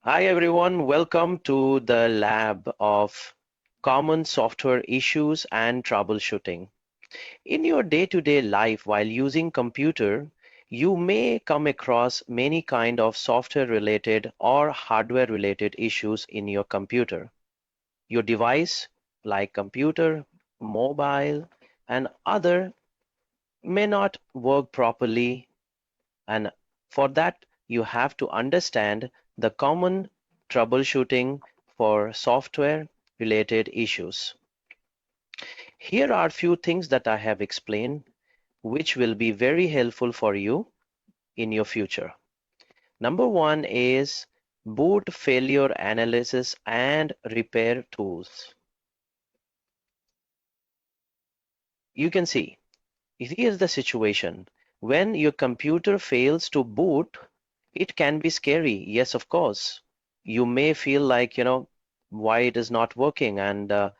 Hi everyone, welcome to the lab of common software issues and troubleshooting. In your day-to-day life while using computer, you may come across many kind of software related or hardware related issues in your computer. Your device like computer, mobile and other may not work properly, and for that, you have to understand the common troubleshooting for software related issues. Here are few things that I have explained, which will be very helpful for you in your future. Number one is boot failure analysis and repair tools. You can see, here's the situation. When your computer fails to boot, it can be scary. Yes, of course. You may feel like, why it is not working, and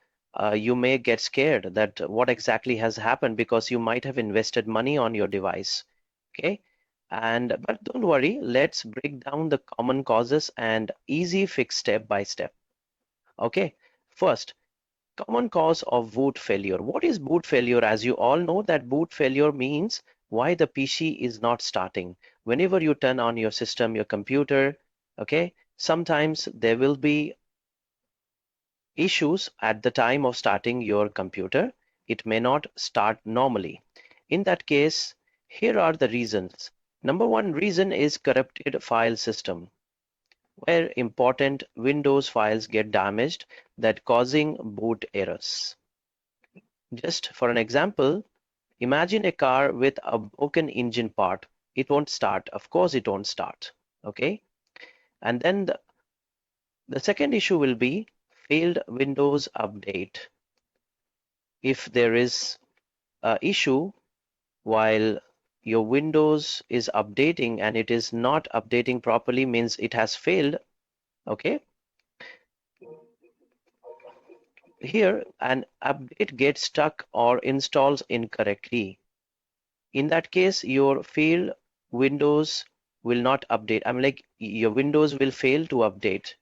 you may get scared that what exactly has happened because you might have invested money on your device. Okay. But don't worry, let's break down the common causes and easy fix step by step. Okay. First, common cause of boot failure. What is boot failure? As you all know that boot failure means why the PC is not starting. Whenever you turn on your system, your computer, okay, sometimes there will be issues at the time of starting your computer. It may not start normally. In that case, here are the reasons. Number one reason is corrupted file system, where important Windows files get damaged that causing boot errors. Just for an example, imagine a car with a broken engine part. It won't start. Of course, it won't start. Okay. And then the second issue will be failed Windows update. If there is an issue while your Windows is updating and it is not updating properly, means it has failed. Okay. Here, an update gets stuck or installs incorrectly. In that case, your failed Windows will not update. I'm like, your Windows will fail to update.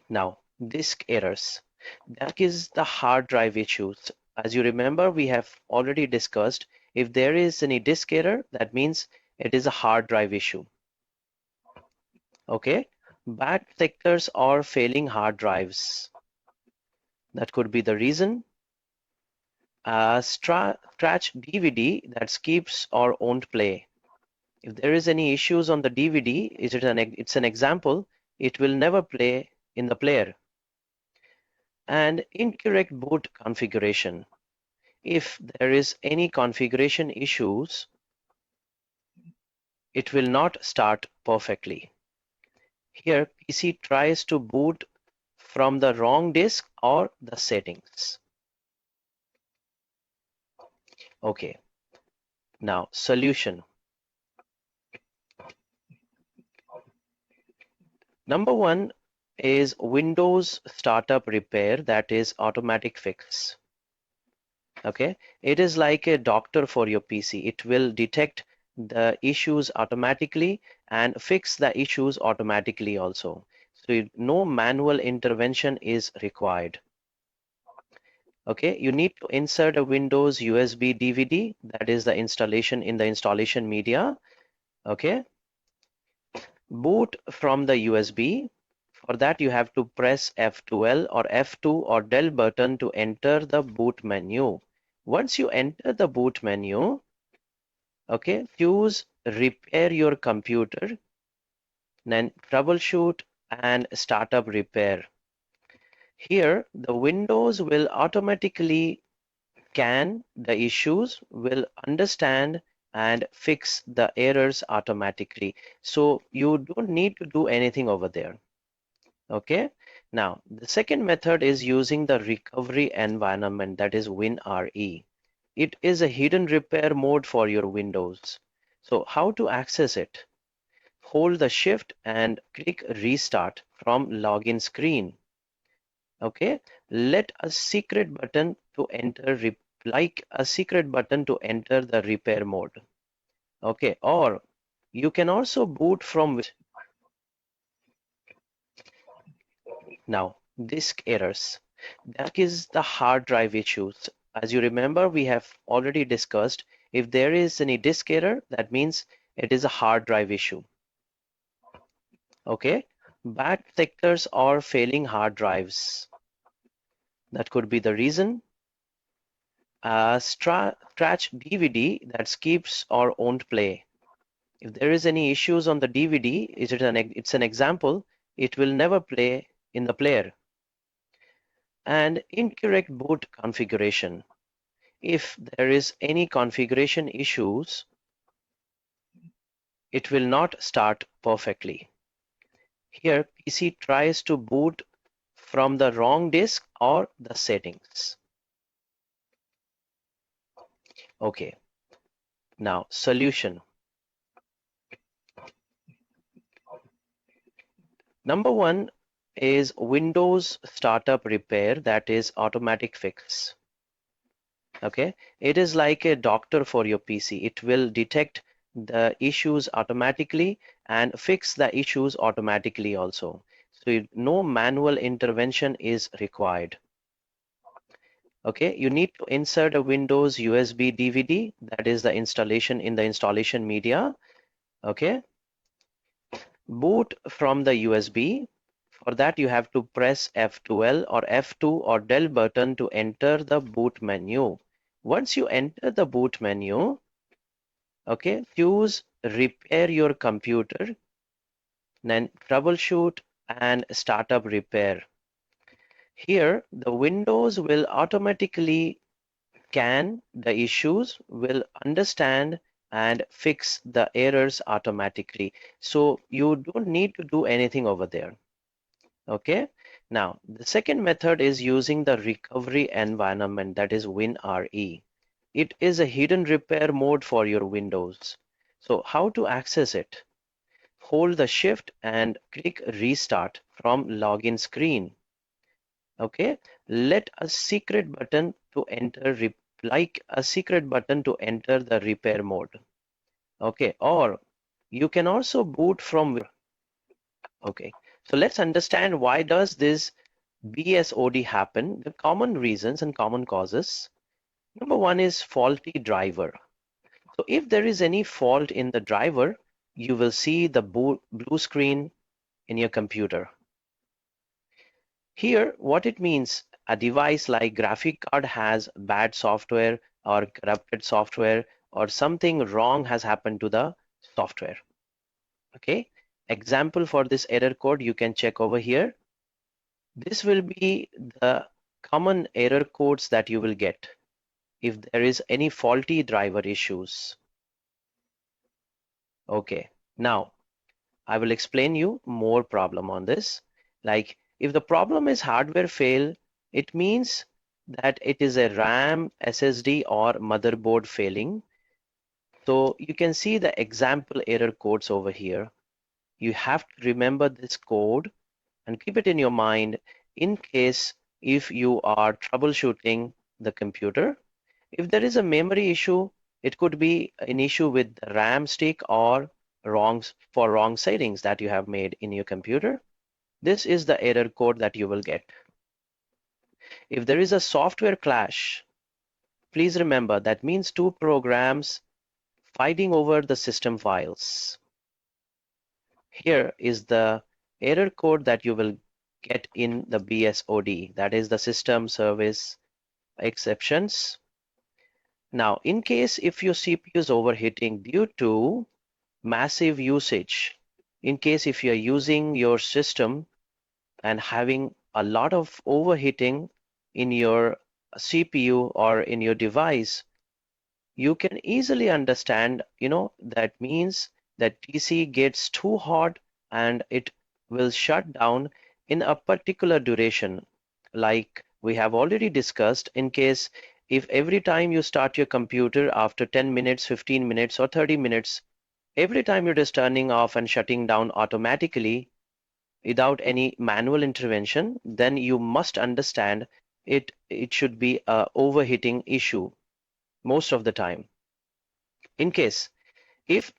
Now, disk errors. That is the hard drive issues. As you remember, we have already discussed, if there is any disk error, that means it is a hard drive issue. Okay. Bad sectors or failing hard drives. That could be the reason. Scratch DVD that skips or won't play. If there is any issues on the DVD, it's an example, it will never play in the player. And incorrect boot configuration. If there is any configuration issues, it will not start perfectly. Here, PC tries to boot from the wrong disk or the settings. Okay, now solution. Number one is Windows Startup Repair, that is automatic fix. Okay, it is like a doctor for your PC. It will detect the issues automatically and fix the issues automatically also. So no manual intervention is required. Okay, you need to insert a Windows USB DVD, that is the installation in the installation media. Okay, boot from the USB. For that, you have to press F12 or F2 or del button to enter the boot menu. Once you enter the boot menu, okay, choose repair your computer, then troubleshoot and startup repair. Here, the Windows will automatically scan the issues, will understand and fix the errors automatically. So you don't need to do anything over there. Okay. Now, the second method is using the recovery environment, that is WinRE. It is a hidden repair mode for your Windows. So how to access it? Hold the shift and click restart from login screen. Okay. Let a secret button to enter like a secret button to enter the repair mode. Okay. Or You can also boot from now disk errors. That is the hard drive issues. As you remember, we have already discussed if there is any disk error, that means it is a hard drive issue. Okay, bad sectors or failing hard drives. That could be the reason. Scratch DVD that skips or won't play. If there is any issues on the DVD, it's an example, it will never play in the player. And incorrect boot configuration. If there is any configuration issues, it will not start perfectly. Here, PC tries to boot from the wrong disk or the settings. Okay, now solution. Number one is Windows Startup Repair, that is automatic fix. Okay, it is like a doctor for your PC. It will detect the issues automatically and fix the issues automatically also. So no manual intervention is required. Okay, you need to insert a Windows USB DVD, that is the installation in the installation media. Okay, boot from the USB. For that, you have to press F12 or F2 or del button to enter the boot menu. Once you enter the boot menu, okay, choose repair your computer, then troubleshoot and startup repair. Here, the Windows will automatically scan the issues, will understand and fix the errors automatically. So you don't need to do anything over there. Okay, now the second method is using the recovery environment, that is WinRE. It is a hidden repair mode for your Windows. So how to access it? Hold the shift and click restart from login screen. Okay, let a secret button to enter like a secret button to enter the repair mode. Okay, or you can also boot from. Okay, so let's understand why does this BSOD happen, the common reasons and common causes. Number one is faulty driver. So if there is any fault in the driver, you will see the blue screen in your computer. Here, what it means, a device like graphic card has bad software or corrupted software or something wrong has happened to the software. Okay, example for this error code you can check over here. This will be the common error codes that you will get if there is any faulty driver issues. Okay, now I will explain you more problem on this. Like if the problem is hardware fail, it means that it is a RAM, SSD or motherboard failing. So you can see the example error codes over here. You have to remember this code and keep it in your mind in case if you are troubleshooting the computer. If there is a memory issue, it could be an issue with the RAM stick or wrong settings that you have made in your computer. This is the error code that you will get. If there is a software clash, please remember that means two programs fighting over the system files. Here is the error code that you will get in the BSOD, that is the system service exceptions. Now, in case if your CPU is overheating due to massive usage, in case if you're using your system and having a lot of overheating in your CPU or in your device, you can easily understand, that means that PC gets too hot and it will shut down in a particular duration. Like we have already discussed, in case if every time you start your computer after 10 minutes, 15 minutes or 30 minutes, every time it is turning off and shutting down automatically without any manual intervention, then you must understand it should be a overheating issue most of the time. In case if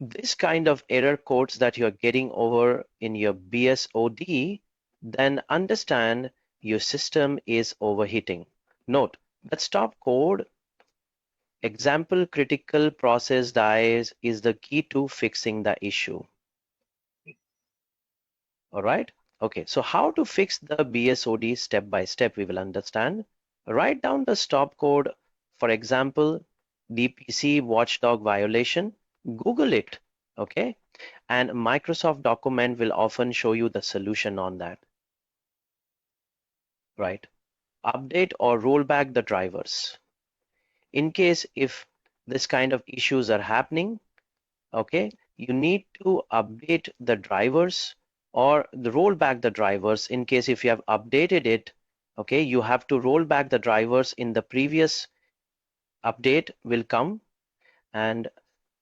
this kind of error codes that you're getting over in your BSOD, then understand your system is overheating. Note that stop code example critical process dies is the key to fixing the issue. All right. Okay. So how to fix the BSOD step by step, we will understand. Write down the stop code. For example, DPC watchdog violation. Google it. Okay. And Microsoft document will often show you the solution on that. Right. Update or roll back the drivers. In case if this kind of issues are happening, okay, you need to update the drivers or the roll back the drivers. In case if you have updated it, okay, you have to roll back the drivers in the previous update will come, and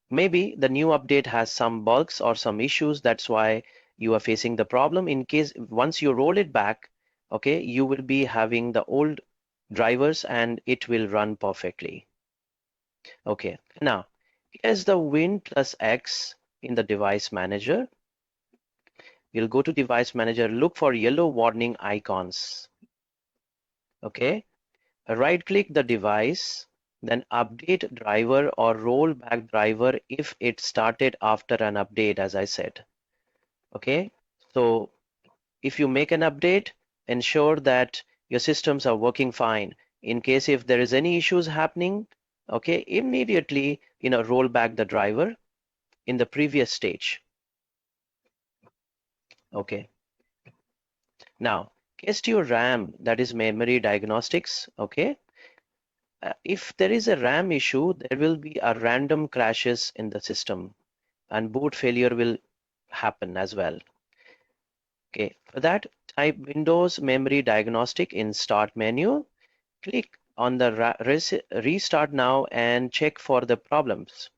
maybe the new update has some bugs or some issues. That's why you are facing the problem. In case once you roll it back, okay, you will be having the old drivers and it will run perfectly. Okay, now here's the Win plus X in the device manager. You'll go to device manager, look for yellow warning icons. Okay, right click the device, then update driver or roll back driver if it started after an update, as I said. Okay, so if you make an update, ensure that your systems are working fine. In case if there is any issues happening, okay, immediately roll back the driver in the previous stage. Okay, now test your RAM, that is memory diagnostics. Okay, if there is a RAM issue, there will be a random crashes in the system and boot failure will happen as well. Okay, for that, type Windows memory diagnostic in start menu, click on the restart now and check for the problems.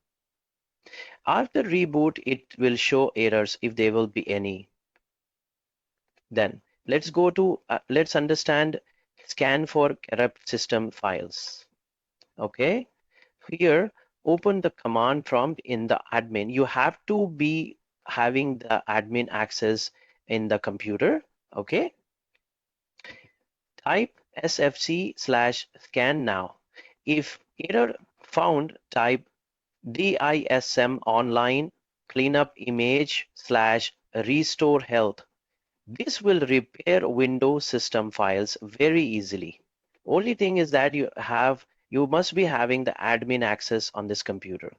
After reboot, it will show errors if there will be any. Then let's go to let's understand scan for corrupt system files. Okay, here open the command prompt in the admin. You have to be having the admin access in the computer. Okay, type sfc/scan now. If error found, type DISM online cleanup image / restore health. This will repair Windows system files very easily. Only thing is that you must be having the admin access on this computer.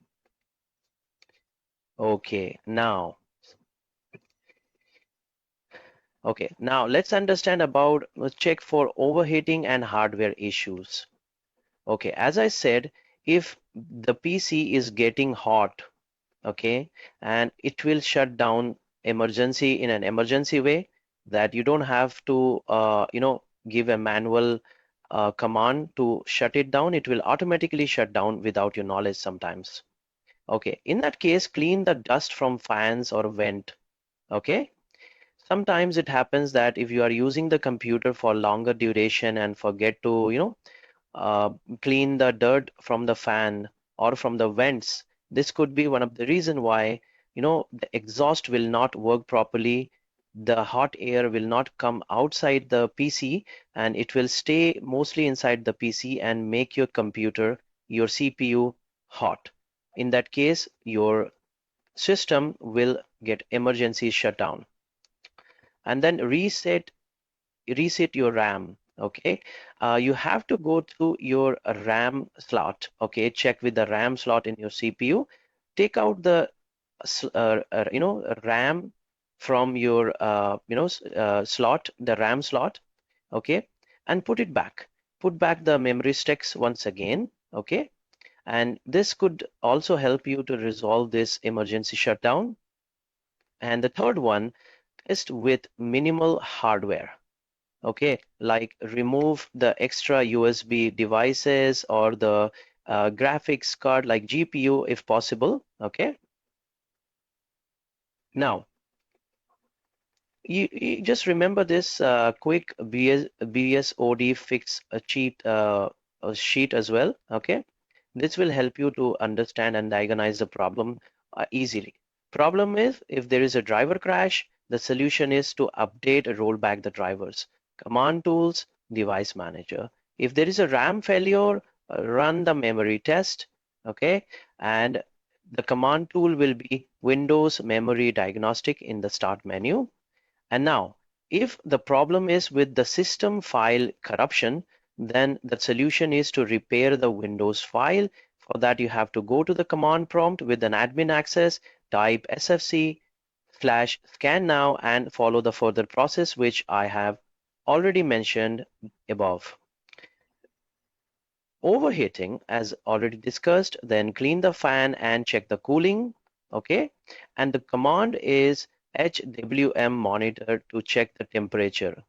Okay, now let's understand about check for overheating and hardware issues. Okay, as I said, if the PC is getting hot, okay, and it will shut down emergency in an emergency way that you don't have to give a manual command to shut it down. It will automatically shut down without your knowledge sometimes. Okay, in that case, clean the dust from fans or vent. Okay, sometimes it happens that if you are using the computer for longer duration and forget to uh, clean the dirt from the fan or from the vents, this could be one of the reason why the exhaust will not work properly. The hot air will not come outside the PC and it will stay mostly inside the PC and make your computer, your CPU hot. In that case, your system will get emergency shutdown. And then reset your RAM. Okay, you have to go to your RAM slot. Okay, check with the RAM slot in your CPU. Take out the RAM from your slot, the RAM slot. Okay, and put it back. Put back the memory sticks once again. Okay, and this could also help you to resolve this emergency shutdown. And the third one, test with minimal hardware. Okay, like remove the extra USB devices or the graphics card like GPU if possible. Okay, now you just remember this quick BSOD fix sheet as well. Okay, this will help you to understand and diagnose the problem easily. Problem is, if there is a driver crash, the solution is to update or roll back the drivers. Command tools, device manager. If there is a RAM failure, run the memory test, okay? And the command tool will be Windows Memory Diagnostic in the start menu. And now, if the problem is with the system file corruption, then the solution is to repair the Windows file. For that, you have to go to the command prompt with an admin access, type sfc/scan now, and follow the further process, which I have already mentioned above. Overheating, as already discussed, then clean the fan and check the cooling, okay? And the command is HWM monitor to check the temperature.